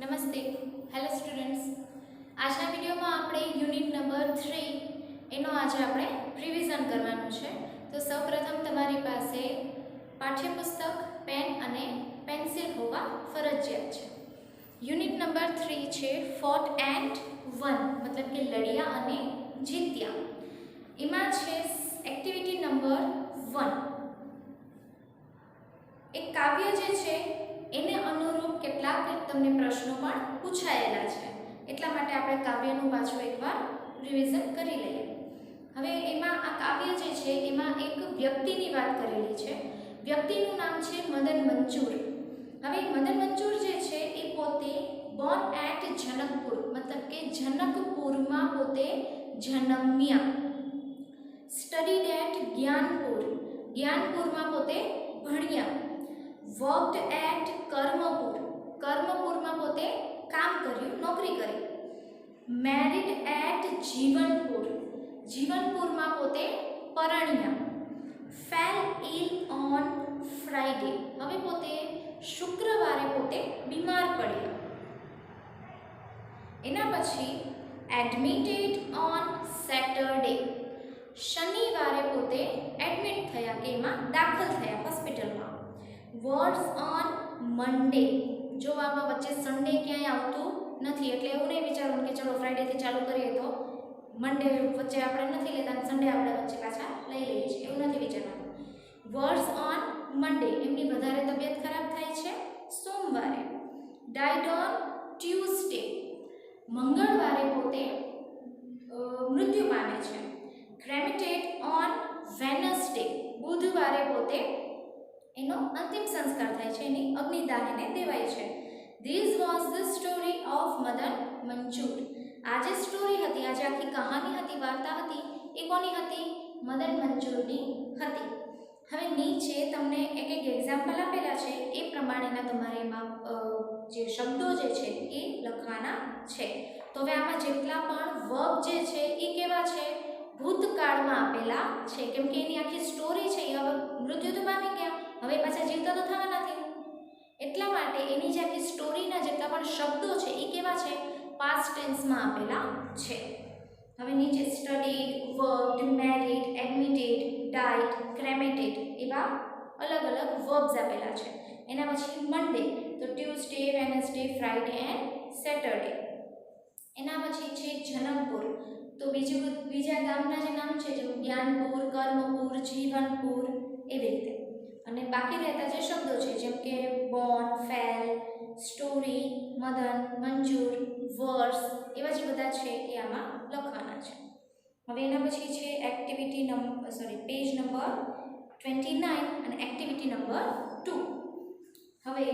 નમસ્તે. Hello students. આજના વિડીયોમાં આપણે યુનિટ નંબર 3 એનો આજે આપણે રિવિઝન કરવાનું છે. તો સૌપ્રથમ તમારી પાસે પાઠ્યપુસ્તક, પેન અને પેન્સિલ હોવા ફરજિયાત છે. યુનિટ નંબર 3 છે ફોટ એન્ડ વન, મતલબ કે લડ્યા અને જીત્યા. એમાં છે એક્ટિવિટી નંબર 1. એક કાવ્ય જે છે એને અનુરૂપ કેટલાક તમને પ્રશ્નો પણ પૂછાયેલા છે, એટલા માટે આપણે કાવ્યનું પાછું એકવાર રિવિઝન કરી લઈએ. હવે એમાં આ કાવ્ય જે છે એમાં એક વ્યક્તિની વાત કરેલી છે. વ્યક્તિનું નામ છે મદન મંજૂર. હવે મદન મંજૂર જે છે એ પોતે બોર્ન એટ જનકપુર, મતલબ કે જનકપુરમાં પોતે જન્મ્યા. સ્ટડીડ એટ જ્ઞાનપુર, જ્ઞાનપુરમાં પોતે ભણ્યા. વર્કડ એટ કર્મપુર, કર્મપુરમાં પોતે કામ કર્યું, નોકરી કરી. મેરિડ એટ જીવનપુર, જીવનપુરમાં પોતે પરણ્યા. ફેલ ઇલ ઓન ફ્રાઈડે, હવે પોતે શુક્રવારે પોતે બીમાર પડ્યા. એના પછી એડમિટેડ ઓન સેટરડે, શનિવારે પોતે એડમિટ થયા કે એમાં દાખલ થયા હોસ્પિટલમાં. વોર્સ ઓન મંડે, જો આમાં વચ્ચે સન્ડે ક્યાંય આવતું નથી, એટલે એવું નહીં વિચારવાનું કે ચલો ફ્રાઈડેથી ચાલુ કરીએ તો મંડે વચ્ચે આપણે નથી લેતા, સન્ડે આપણે વચ્ચે પાછા લઈ લઈએ છીએ, એવું નથી વિચારવાનું. વર્સ ઓન મંડે, એમની વધારે તબિયત ખરાબ થાય છે સોમવારે. ડાઇડ ઓન ટ્યુઝડે, મંગળવારે પોતે મૃત્યુ પામે છે. ક્રેમિટેડ ઓન વેનસડે, બુધવારે પોતે એનો અંતિમ સંસ્કાર થાય છે, એની અગ્નિદાન એને દેવાય છે. This was the story of Madan મંજૂર. આ જે સ્ટોરી હતી, આ જે આખી કહાની હતી, વાર્તા હતી, એ કોની હતી? મદન મંજૂરની હતી. હવે નીચે તમને એક એક્ઝામ્પલ આપેલા છે, એ પ્રમાણેના તમારે એમાં જે શબ્દો જે છે એ લખવાના છે. તો હવે આમાં જેટલા પણ વર્બ જે છે એ કેવા છે? ભૂતકાળમાં આપેલા છે, કેમ કે એની આખી સ્ટોરી છે એ હવે મૃત્યુ તો પામી ગયા, હવે પાછા જીવતા તો થવા નથી, એટલા માટે એની જે આખી સ્ટોરીના જેટલા પણ શબ્દો છે એ કેવા છે? પાસ્ટ ટેન્સમાં આપેલા છે. હવે નીચે studied, worked, married, admitted, died, cremated એવા અલગ અલગ વર્બ્સ આપેલા છે. એના પછી મંડે, તો Tuesday, Wednesday, Friday and Saturday. એના પછી છે જનકપુર, તો બીજા ગામના જે નામ છે, જેમ જ્ઞાનપુર, કર્મપુર, જીવનપુર, એવી રીતે. અને બાકી રહેતા જે શબ્દો છે, જેમ કે બોર્ન, ફેલ, સ્ટોરી, મદન, મંજૂર, વર્સ, એવા જે બધા છે એ આમાં લખવાના છે. હવે એના પછી છે એક્ટિવિટી પેજ નંબર 29 અને એક્ટિવિટી નંબર 2. હવે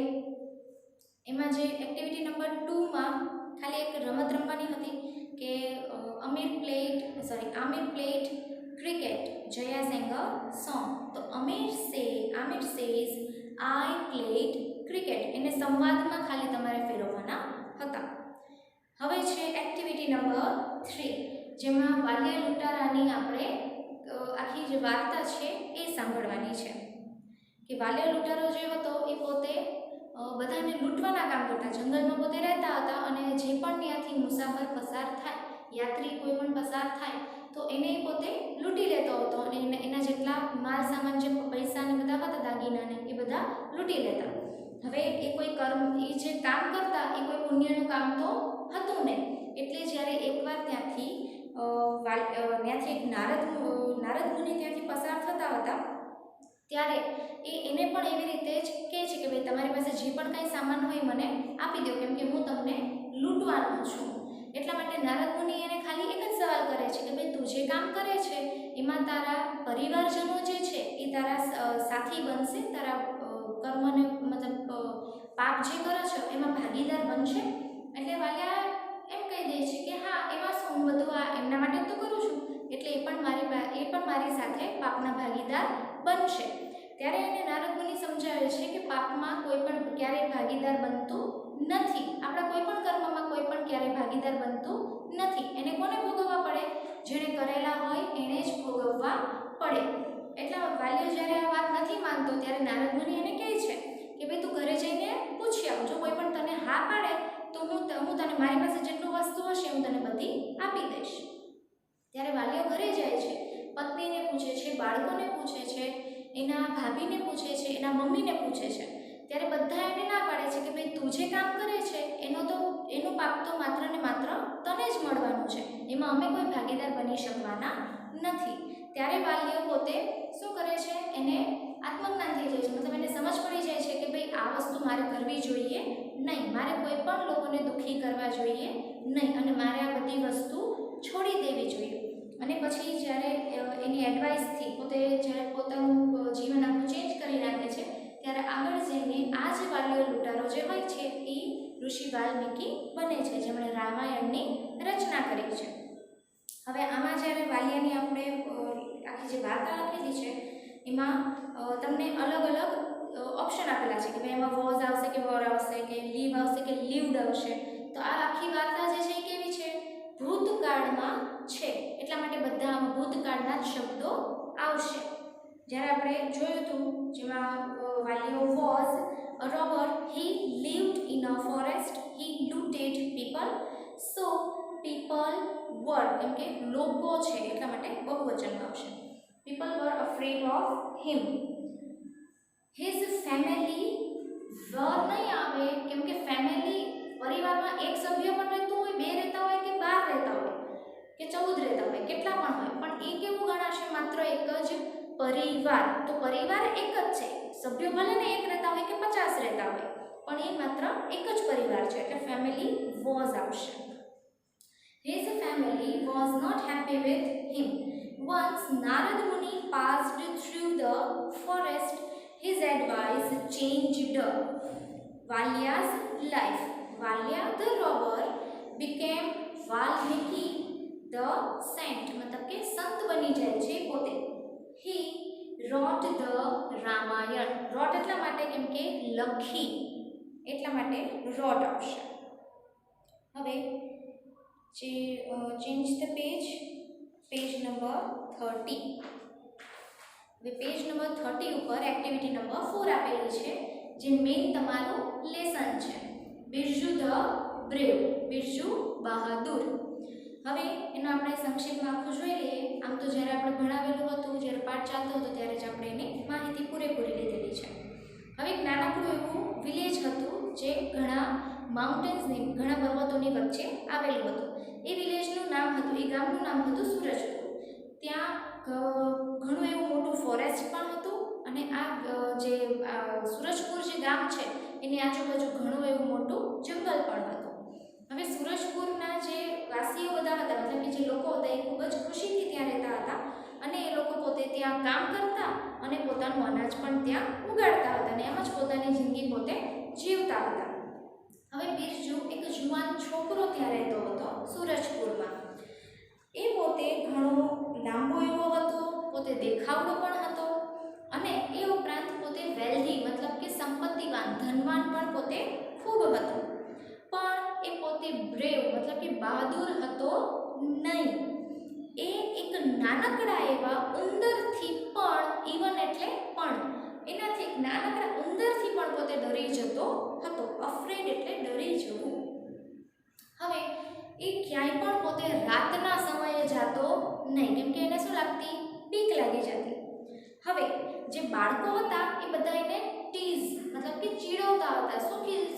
એમાં જે એક્ટિવિટી નંબર 2માં ખાલી એક રમત રમવાની હતી કે Aamir played cricket, Jaya sang a song. તો Aamir says I played cricket, એને સંવાદમાં ખાલી તમારે ફેરવવાના હતા. હવે છે એક્ટિવિટી નંબર 3, જેમાં વાલિયા લૂંટારાની આપણે આખી જે વાર્તા છે એ સાંભળવાની છે. કે વાલિયા લૂંટારો જે હતો એ પોતે બધાને લૂંટવાના કામ કરતા, જંગલમાં પોતે રહેતા હતા, અને જે પણ ત્યાંથી મુસાફર પસાર થાય, યાત્રી કોઈ પણ પસાર થાય તો એને પોતે લૂંટી લેતો હતો, અને એના જેટલા માલ સામાન, જે પૈસા ને બધા હતા, દાગીનાને, એ બધા લૂંટી લેતા. હવે એ કોઈ એ જે કામ કરતા એ કોઈ પુણ્યનું કામ તો હતું નહીં, એટલે જ્યારે એકવાર ત્યાંથી એક નારદ મુનિ ત્યાંથી પસાર થતા હતા, ત્યારે એને પણ એવી રીતે જ કહે છે કે ભાઈ તમારી પાસે જે પણ કાંઈ સામાન હોય મને આપી દો, કેમ કે હું તમને લૂંટવાનો છું. એટલા માટે નારદ મુનિ એને ખાલી એક જ સવાલ કરે છે કે ભાઈ તું જે કામ કરે છે એમાં તારા પરિવારજનો જે છે એ તારા સાથી બનશે, તારા કર્મને મતલબ પાપ જે કરો છો એમાં ભાગીદાર બનશે? એટલે વાલિયા એમ કહી દે છે કે હા, એમાં શું, હું બધું આ એમના માટે તો કરું છું, એટલે એ પણ મારી સાથે પાપના ભાગીદાર બનશે. ત્યારે એને નારદ મુનિ સમજાવે છે કે પાપમાં કોઈ પણ ક્યારેય ભાગીદાર બનતું નથી, આપણા કોઈ પણ કર્મમાં કોઈ પણ ક્યારેય ભાગીદાર બનતું નથી. એને કોને ભોગવવા પડે? જેણે કરેલા હોય એને જ ભોગવવા પડે. એટલા વાલિયો જ્યારે આ વાત નથી માનતો ત્યારે નારદ મુનિ એને કહે છે કે ભાઈ તું ઘરે જઈને પૂછી આવ, જો કોઈ પણ તને હા પાડે તો પત્નીને પૂછે છે, બાળકોને પૂછે છે, એના ભાભીને પૂછે છે, એના મમ્મીને પૂછે છે, ત્યારે બધા એને ના પાડે છે કે ભાઈ તું જે કામ કરે છે એનું પાપ તો માત્ર ને માત્ર તને જ મળવાનું છે, એમાં અમે કોઈ ભાગીદાર બની શકવાના નથી. ત્યારે વાલીઓ પોતે શું કરે છે, એને આત્મજ્ઞાન થઈ જાય છે, મતલબ એને સમજ પડી જાય છે કે ભાઈ આ વસ્તુ મારે કરવી જોઈએ નહીં, મારે કોઈ પણ લોકોને દુઃખી કરવા જોઈએ નહીં અને મારે આ બધી વસ્તુ છોડી દેવી જોઈએ. અને પછી જ્યારે એની એડવાઇસથી પોતે જ્યારે પોતાનું જીવન આખું ચેન્જ કરી નાખે છે ત્યારે આગળ જઈને આ જે વાલીઓ લૂંટારો જે હોય છે એ ઋષિ વાલ્મીકી બને છે, જેમણે રામાયણની રચના કરી છે. હવે આમાં જ્યારે વાલિયાની આપણે આખી જે વાર્તા લખેલી છે એમાં તમને અલગ અલગ ઓપ્શન આપેલા છે કે ભાઈ એમાં વોઝ આવશે કે વોર આવશે કે લીવ આવશે કે લીવડ આવશે. તો આ આખી વાર્તા જે છે એ કેવી છે, ભૂતકાળમાં છે, એટલા માટે બધા ભૂતકાળના જ શબ્દો આવશે. જ્યારે આપણે જોયું હતું જેમાં Valiyo was a robber, he lived in a forest, he looted people, so people were, કેમ કે લોકો છે એટલા માટે બહુવચનમાં આવશે. People were afraid of him. His family were નહીં આવે કેમ કે ફેમિલી પરિવારમાં એક સભ્ય પણ રહેતું હોય, બે રહેતા હોય કે 12 રહેતા હોય કે 14 રહેતા હોય, કેટલા પણ હોય, પણ એ કેવું ગણાશે, માત્ર એક જ પરિવાર. તો પરિવાર એક જ છે, સભ્યો ભલે ને એક રહેતા હોય કે 50 રહેતા હોય, પણ એ માત્ર એક જ પરિવાર છે એટલે ફેમિલી વોઝ આવશે. His family was not happy with him. Once Narad Muni passed through the forest, his advice changed Valya's life. Valya the robber became Valmiki the saint, मतलब के संत बनी जाए છે પોતે. He wrote the Ramayan. wrote એટલા માટે કેમ કે લખી, એટલા માટે wrote આવશે. હવે change the page, page number 30. હવે પેજ નંબર 30 ઉપર એક્ટિવિટી નંબર 4 આપેલી છે જે મેઇન તમારું લેસન છે, બિરજુ ધ બ્રેવ, બિરજુ બહાદુર. હવે એનો આપણે સંક્ષિપ્તમાં આખું જોઈ લઈએ. આમ તો જ્યારે આપણે ભણાવેલું હતું, જ્યારે પાઠ ચાલતો હતો ત્યારે જ આપણે એની માહિતી પૂરેપૂરી લીધેલી છે. હવે એક નાનકડું એવું વિલેજ હતું જે ઘણા માઉન્ટેન્સની, ઘણા પર્વતોની વચ્ચે આવેલું હતું. એ વિલેજનું નામ હતું, એ ગામનું નામ હતું સુરજપુર. ત્યાં ઘણું એવું મોટું ફોરેસ્ટ પણ હતું અને આ જે સુરજપુર જે ગામ છે એની આજુબાજુ ઘણું એવું મોટું જંગલ પણ હતું. હવે સુરજપુરના જે વાસીઓ બધા હતા, મતલબ કે જે લોકો હતા, એ ખૂબ જ ખુશીથી ત્યાં રહેતા હતા અને એ લોકો પોતે ત્યાં કામ કરતા અને પોતાનું અનાજ પણ ત્યાં ઉગાડતા હતા અને એમ જ પોતાની જિંદગી પોતે જીવતા હતા. હવે બિરજુ એક જુવાન છોકરો ત્યાં રહેતો હતો સુરજપુરમાં. એ પોતે ઘણો લાંબો એવો હતો, પોતે દેખાવડો પણ હતો અને એ ઉપરાંત પોતે વેલ્ધી, મતલબ કે સંપત્તિવાન, ધનવાન પણ પોતે ખૂબ હતો. પણ એ પોતે બ્રેવ, મતલબ કે બહાદુર હતો નહીં. એ એક નાનકડા એવા ઉંદરથી પણ, ઇવન એટલે પણ, એનાથી એક નાનકડા ઉંદરથી પણ પોતે ડરી જતો હતો. અફ્રેડ એટલે ડરી જવું. હવે એ ક્યાંય પણ પોતે રાતના સમયે જતો નહીં કેમ કે એને શું લાગતી, બીક લાગી જતી. હવે જે બાળકો હતા એ બધા એને ટીઝ, મતલબ કે ચીડવતા હતા.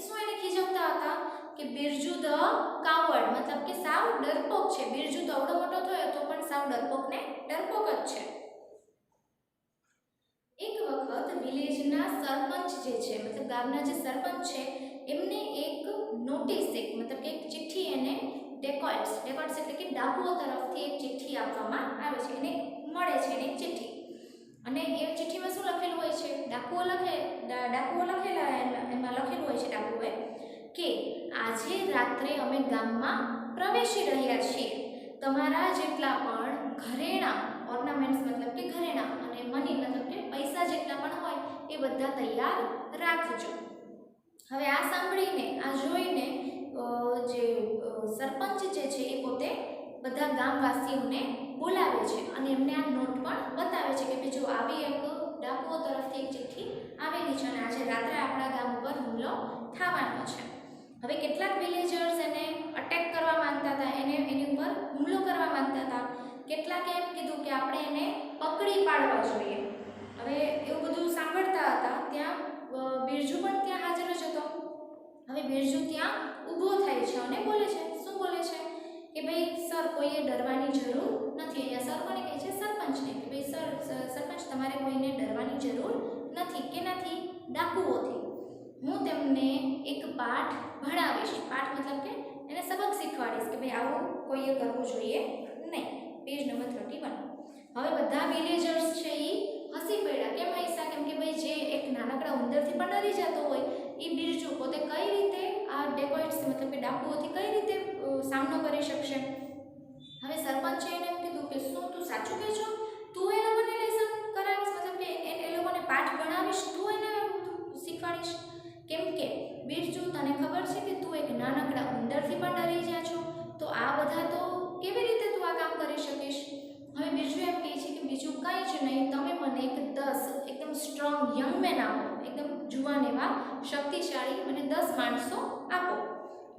શું એને ખીજવતા હતા કે બિરજુ ધ કાવર્ડ, મતલબ કે સાવ ડરપોક છે. બિરજુ તો અવડો મોટો થયો તો પણ સાવ ડરપોક જ છે. એક વખત વિલેજના સરપંચ જે છે, મતલબ ગામના જે સરપંચ છે, એમને એક નોટિસ, મતલબ કે એક ચિઠ્ઠી એને ડેકોઇટ્સ એટલે કે ડાકુઓ તરફથી એક ચિઠ્ઠી આપવામાં આવે છે, એને મળે છે એને એક ચિઠ્ઠી. અને એ ચિઠ્ઠીમાં શું લખેલું હોય છે, ડાકુઓ લખેલા એમાં લખેલું હોય છે ડાકુઓએ કે આજે રાત્રે અમે ગામમાં પ્રવેશી રહ્યા છીએ. તમારા જેટલા પણ ઘરેણાં, ઓર્નામેન્ટ્સ મતલબ કે ઘરેણાં, અને મની મતલબ કે પૈસા જેટલા પણ હોય એ બધા તૈયાર રાખજો. હવે આ સાંભળીને, આ જોઈને જે સરપંચ જે છે એ પોતે બધા ગામવાસીઓને બોલાવે છે અને એમને આ નોટ પણ બતાવે છે કે જો આવી એક ડાકુઓ તરફથી એક ચિઠ્ઠી આવેલી છે અને આજે રાત્રે આપણા ગામ ઉપર હુમલો થવાનો છે. હવે કેટલાક વિલેજર્સ એને અટેક કરવા માંગતા હતા, એની ઉપર હુમલો કરવા માંગતા હતા. કેટલાકે એમ કીધું કે આપણે એને પાડવા જોઈએ. હવે એવું બધું સાંભળતા હતા ત્યાં બિરજુ પણ ત્યાં હાજર જ હતો. હવે બિરજુ ત્યાં ઊભો થાય છે અને બોલે છે. શું બોલે છે કે ભાઈ સર, કોઈએ ડરવાની જરૂર નથી. અહીંયા સર કોને કહે છે? સરપંચને. કે ભાઈ સરપંચ, તમારે કોઈને ડરવાની જરૂર નથી. કેનાથી? ડાકુઓથી. હું તેમને એક પાઠ ભણાવીશ. પાઠ મતલબ કે એને સબક શીખવાડીશ કે ભાઈ આવું કોઈએ કરવું જોઈએ નહીં. Page number 31. હવે બધા વિલેજર્સ છે એ હસી પડ્યા. કેમ હસ્યા? કેમ કે ભાઈ જે એક નાનકડા ઉંદરથી પણ ડરી જતો હોય એ બિરજુ પોતે કઈ રીતે આ ડેકોઇટ્સ મતલબ કે ડાકુઓથી કઈ રીતે સામનો કરી શકશે? હવે સરપંચે એને એમ કીધું કે શું તું સાચું કહે છો? તું એ લોકોને લેસન કરાવીશ, મતલબ કે એ લોકોને પાઠ ભણાવીશ, તું એને શીખવાડીશ? કેમ કે બિરજુ, તને ખબર છે કે તું એક નાનકડા ઉંદરથી પણ ડરી જા છો, તો આ બધા તો કેવી રીતે તું આ કામ કરી શકીશ? હવે બિરજુ એમ કહે છે કે બીજું કંઈ જ નહીં, તમે મને એક 10 એકદમ સ્ટ્રોંગ યંગ મેન આપો, એકદમ જુવાન એવા શક્તિશાળી મને 10 માણસો આપો.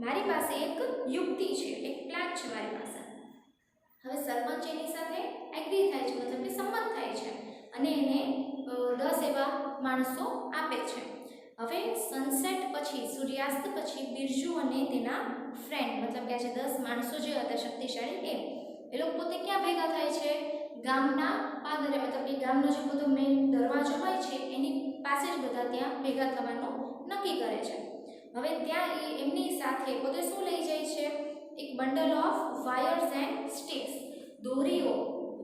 મારી પાસે એક યુક્તિ છે, એક પ્લાન છે મારી પાસે. હવે સરપંચ એની સાથે એગ્રી થાય છે, મતલબ કે સંમત થાય છે અને એને 10 એવા માણસો આપે છે. હવે સનસેટ પછી, સૂર્યાસ્ત પછી બિરજુ અને તેના ફ્રેન્ડ મતલબ કે જે 10 માણસો જે હતા શક્તિશાળી એ લોકો પોતે ક્યાં ભેગા થાય છે? ગામના પાદરે, મતલબ કે ગામનો જે બધો મેઇન દરવાજો હોય છે એની પાસે જ બધા ત્યાં ભેગા થવાનું નક્કી કરે છે. હવે ત્યાં એમની સાથે પોતે શું લઈ જાય છે? એક bundle of wires and sticks, દોરીઓ,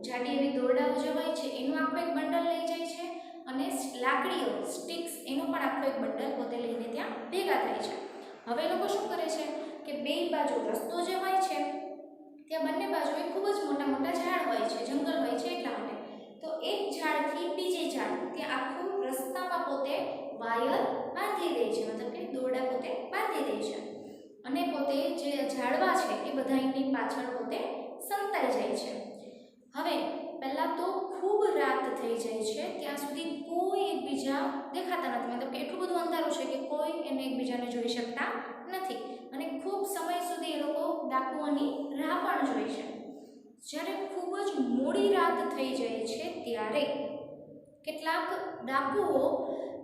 જાડી એવી દોરડાઓ જે હોય છે એનું આખું એક બંડલ લઈ જાય છે અને લાકડીઓ, સ્ટિક્સ, એનું પણ આખું એક બંડલ પોતે લઈને ત્યાં ભેગા થાય છે. હવે લોકો શું કરે છે કે બે બાજુ રસ્તો જે હોય છે ત્યાં બંને બાજુએ ખૂબ જ મોટા મોટા ઝાડ હોય છે, જંગલ હોય છે એટલા માટે. તો એક ઝાડથી બીજે ઝાડ ત્યાં આખું રસ્તામાં પોતે વાયર બાંધી દે છે, મતલબ કે દોરડા પોતે બાંધી દે છે અને પોતે જે ઝાડવા છે એ બધાની પાછળ પોતે સંતાઈ જાય છે. હવે પહેલાં તો ખૂબ રાત થઈ જાય છે, ત્યાં સુધી કોઈ એકબીજા દેખાતા નથી, મતલબ કે એટલું બધું અંધારું છે કે કોઈ એને એકબીજાને જોઈ શકતા નથી અને ખૂબ સમય સુધી એ લોકો ડાકુઓની રાહ પણ જોઈ છે. જ્યારે ખૂબ જ મોડી રાત થઈ જાય છે ત્યારે કેટલાક ડાકુઓ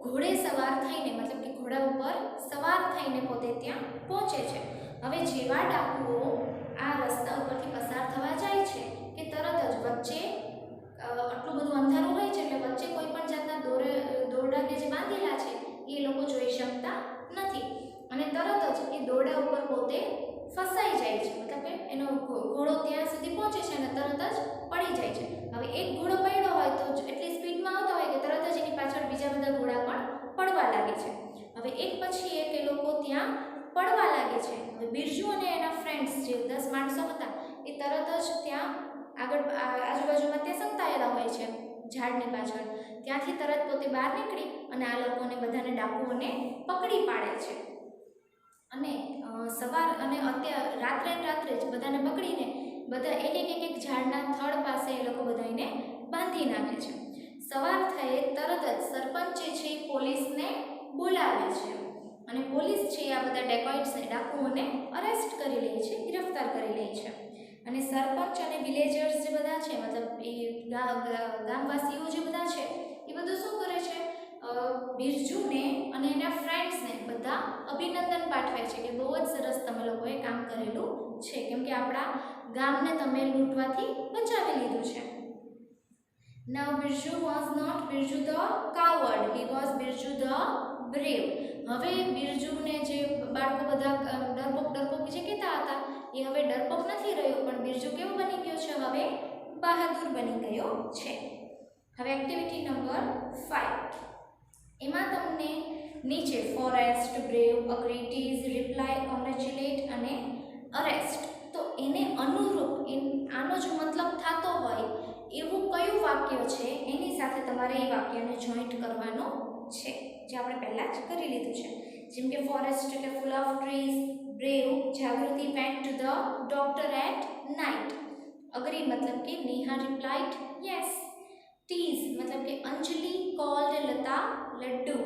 ઘોડે સવાર થઈને, મતલબ કે ઘોડા ઉપર સવાર થઈને પોતે ત્યાં પહોંચે છે. હવે જેવા ડાકુઓ આ રસ્તા ઉપરથી પસાર થવા જાય છે કે તરત જ વચ્ચે આટલું બધું અંધારું હોય છે એટલે વચ્ચે કોઈ પણ જાતના દોરડા કે જે બાંધેલા છે એ લોકો જોઈ શકતા નથી અને તરત જ એ દોરડા ઉપર પોતે ફસાઈ જાય છે, મતલબ કે એનો ઘોડો ત્યાં સુધી પહોંચે છે અને તરત જ પડી જાય છે. હવે એક ઘોડો પડ્યો હોય તો એટલી સ્પીડમાં આવતો હોય કે તરત જ એની પાછળ બીજા બધા ઘોડા પણ પડવા લાગે છે. હવે એક પછી એક એ લોકો ત્યાં પડવા લાગે છે. હવે બિરજુ અને એના ફ્રેન્ડ્સ જે 10 માણસો હતા એ તરત જ ત્યાં આગળ આજુબાજુમાં ત્યાં સંતાયેલા હોય છે ઝાડની પાછળ, ત્યાંથી તરત પોતે બહાર નીકળી અને આ લોકોને બધાને ડાકુઓને પકડી પાડે છે અને સવાર અને અત્યારે રાત્રે જ બધાને પકડીને બધા એક ઝાડના થડ પાસે એ લોકો બધાને બાંધી નાખે છે. સવાર થયે તરત જ સરપંચ છે પોલીસને બોલાવે છે અને પોલીસ છે આ બધા ડેકોઇટ્સને, ડાકુઓને અરેસ્ટ કરી લે છે, ગિરફ્તાર કરી લે છે અને સરપંચ અને વિલેજર્સ જે બધા છે, મતલબ એ ગામવાસીઓ જે બધા છે એ બધું શું કરે છે? બિરજુને અને એના ફ્રેન્ડ્સને બધા અભિનંદન પાઠવે છે કે બહુ જ સરસ તમે લોકોએ કામ કરેલું છે, કેમ કે આપણા ગામને તમે લૂંટવાથી બચાવી લીધું છે. Now Birju was not Birju the coward, he was Birju the brave. હવે બિરજુને જે બાળકો બધા ડરપોક જે કહેતા હતા એ હવે ડરપોક નથી રહ્યો, પણ બિરજુ કેવો બની ગયો છે? હવે બહાદુર બની ગયો છે. હવે એક્ટિવિટી નંબર 5 એમાં તમને નીચે forest, brave, agree, tease, reply, congratulate અને અરેસ્ટ, તો એને અનુરૂપ આનો જો મતલબ થતો હોય એવું કયું વાક્ય છે એની સાથે તમારે એ વાક્યને જોઈન્ટ કરવાનું છે, જે આપણે પહેલાં જ કરી લીધું છે. જેમ કે ફોરેસ્ટ એટલે full of trees, brave Jagriti went to the doctor at night, agree મતલબ કે નેહા રિપ્લાઇડ યસ, ટીઝ मतलब कि Anjali called Lata laddu,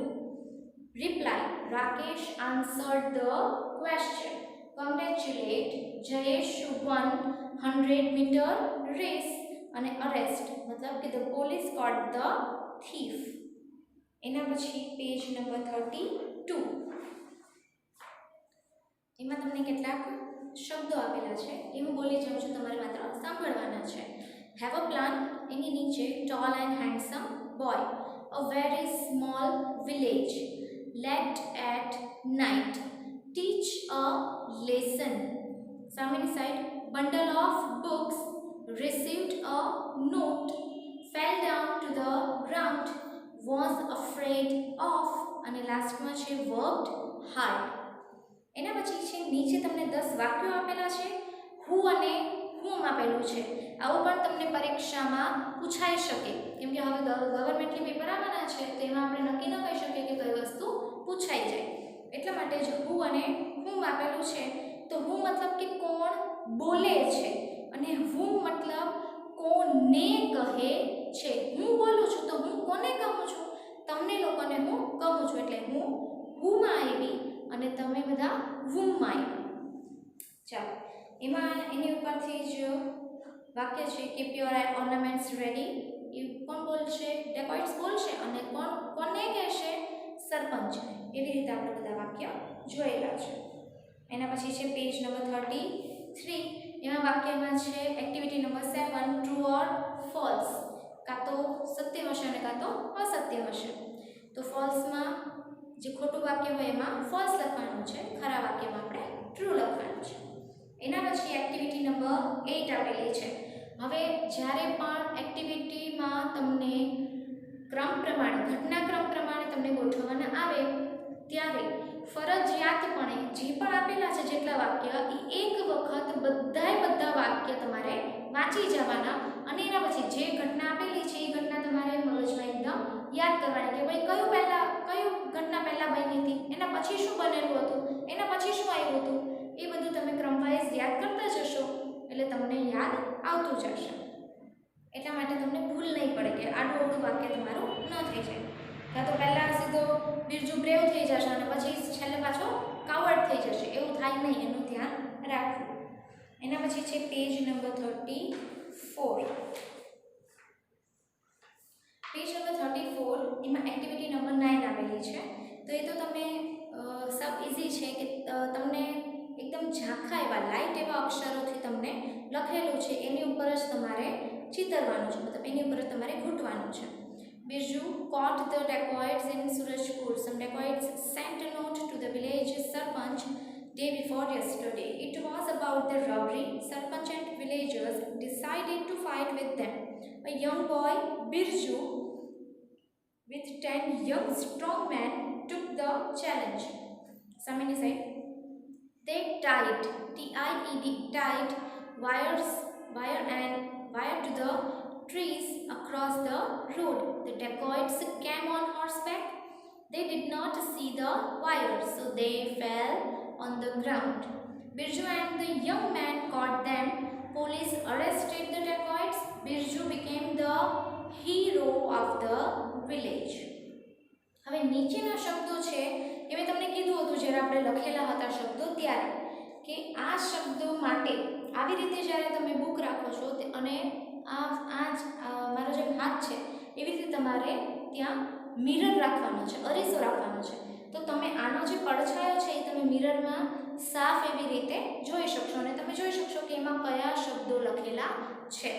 reply Rakesh answered the question, congratulate Jayesh won 100-meter race, અને અરેસ્ટ મતલબ કે the police caught the thief. એના પછી page number 32. એમાં તમને કેટલાક શબ્દો આપેલા છે એ હું બોલી જાઉં છું, તમારે માત્ર સાંભળવાના છે. હેવ અ પ્લાન, એની નીચે tall and handsome boy, a very small village, late at night, teach a lesson. સામેની side bundle of books, received a note, fell down to the ground, was afraid of, અને લાસ્ટમાં છે worked hard. એના પછી છે નીચે તમને 10 વાક્યો આપેલા છે. હુ અને હુમ આપેલું છે. આવું પણ તમને પરીક્ષામાં પૂછાઈ શકે, કેમ કે હવે ગવર્મેન્ટની પેપર આવવાના છે તો એમાં આપણે નક્કી ન કહી શકીએ કે કઈ વસ્તુ પૂછાઈ જાય. એટલા માટે જ હુ અને હુમ આપેલું છે. તો હું મતલબ કે કોણ બોલે છે અને હું મતલબ કોને કહે છે. હું બોલું છું તો હું કોને કહું છું? તમને લોકોને હું કહું છું, એટલે હું હુમાં આવી અને તમે બધા વુમમાં આવ્યા. ચાલો, એમાં એની ઉપરથી જ વાક્ય છે કે પ્યોર ઓર્નામેન્ટ્સ રેડી. એ કોણ બોલશે? ડેકોઇટ્સ બોલશે. અને કોને કહેશે? સરપંચ. એવી રીતે આપણે બધા વાક્ય જોયેલા છે. એના પછી છે પેજ નંબર 33. એમાં વાક્યમાં છે activity number 7, true or false. કાં તો સત્ય હશે અને કાં તો અસત્ય હશે. તો ફોલ્સમાં જે ખોટું વાક્ય હોય એમાં ફોલ્સ લખવાનું છે, ખરા વાક્યમાં આપણે ટ્રુ લખવાનું છે. એના પછી એક્ટિવિટી નંબર 8 આપેલી છે. હવે જ્યારે પણ એક્ટિવિટીમાં તમને ક્રમ પ્રમાણે, ઘટનાક્રમ પ્રમાણે તમને ગોઠવવાના આવે ત્યારે ફરજિયાતપણે જે પણ આપેલા છે જેટલા વાક્ય એ એક વખત બધા વાક્ય તમારે વાંચી જવાના અને એના પછી જે ઘટના આપેલી છે એ ઘટના તમારે મગજમાં એકદમ યાદ કરવાની કે ભાઈ કયું ઘટના પહેલાં બની હતી, એના પછી શું બનેલું હતું, એના પછી શું આવ્યું હતું. એ બધું તમે ક્રમવાઇઝ યાદ કરતા જશો એટલે તમને યાદ આવતું જશે. એટલા માટે તમને ભૂલ નહીં પડે કે આડું અવળું વાક્ય તમારું ન થઈ જાય. કાં તો પહેલાં સીધો બિરજુ બ્રેવ થઈ જશે અને પછી છેલ્લે પાછો કાવર્ડ થઈ જશે. એવું થાય નહીં, એનું ધ્યાન રાખવું. એના પછી છે પેજ નંબર 34. પેજ નંબર 34 એમાં એક્ટિવિટી નંબર 9 આપેલી છે. તો એ તો તમે સબ ઇઝી છે કે તમને એકદમ ઝાંખા એવા લાઇટ એવા અક્ષરોથી તમને લખેલું છે એની ઉપર જ તમારે ચિતરવાનું છે, મતલબ એની ઉપર જ તમારે ઘૂંટવાનું છે. Birju caught the dacoits in Surajpur. Some dacoits sent a note to the village Sarpanch day before yesterday. It was about the robbery. Sarpanch and villagers decided to fight with them. A young boy, Birju, with 10 young strong men took the challenge. Samini said, they tied, T-I-E-D, tied wire to the trees across the road. The dacoits came on horseback. They did not see the wires, so they fell on the ground. Birju and the young man caught them. Police arrested the dacoits. Birju became the hero of the village. હવે નીચેના શબ્દો છે એ મેં તમને કીધું હતું જ્યારે આપણે લખેલા હતા શબ્દો ત્યારે કે આ શબ્દો માટે આવી રીતે જ્યારે તમે બુક રાખો છો અને મારો જે હાથ છે એવી રીતે તમારે ત્યાં મિરર રાખવાનો છે, અરીસો રાખવાનો છે. તો તમે આનો જે પડછાયો છે એ તમે મિરરમાં સાફ એવી રીતે જોઈ શકશો અને તમે જોઈ શકશો કે એમાં કયા શબ્દો લખેલા છે.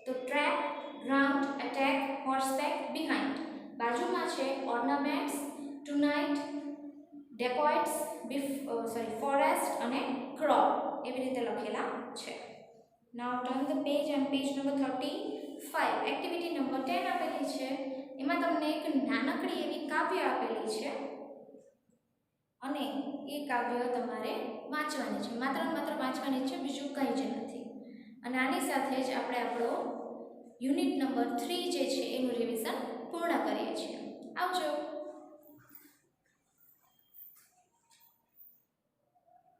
તો trap, ground, attack, horseback, behind. બાજુમાં છે ઓર્નામેન્ટ્સ, ટુનાઇટ, ડેકોઇટ્સ, ફોરેસ્ટ અને ક્રોપ એવી રીતે લખેલા છે. Now turn the page and page number 35. Activity number 10 આપેલી છે. એમાં તમને એક નાનકડી એવી કાવ્ય આપેલી છે અને એ કાવ્ય તમારે વાંચવાની છે, માત્ર વાંચવાની છે, બીજું કંઈ જ નથી. અને આની સાથે જ આપણે આપણો યુનિટ નંબર 3 જે છે એનું રિવિઝન પૂર્ણ કરીએ છીએ. આવજો.